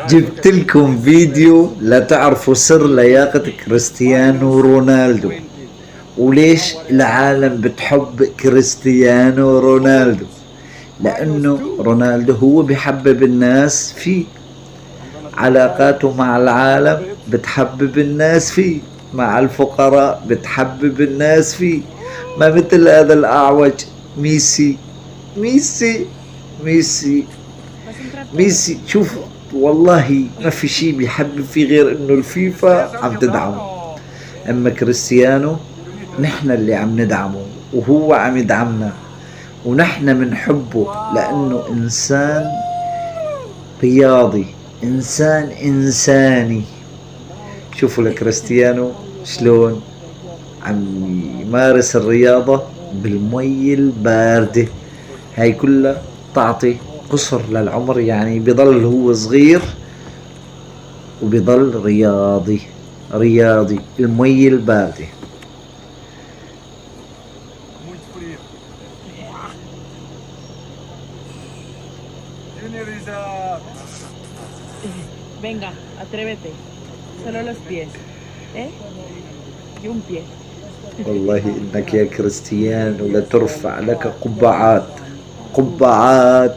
جبت لكم فيديو لتعرفوا سر لياقة كريستيانو رونالدو، وليش العالم بتحب كريستيانو رونالدو. لأنه رونالدو هو بيحبب الناس فيه، علاقاته مع العالم بتحبب الناس فيه، مع الفقراء بتحبب الناس فيه. ما مثل هذا الأعوج ميسي. ميسي ميسي ميسي شوف، والله ما في شيء بيحبب فيه غير انه الفيفا عم تدعمه. اما كريستيانو نحن اللي عم ندعمه وهو عم يدعمنا، ونحن بنحبه لانه انسان رياضي، انسان انساني. شوفوا لكريستيانو شلون عم يمارس الرياضة بالمي الباردة. هاي كلها تعطي قصر للعمر، يعني بضل هو صغير وبضل رياضي. رياضي المي الباردة. Venga, atrévete. Solo los pies. ¿Eh? Y un pie. والله إنك يا كريستيانو لترفع لك قبعات. قبعات.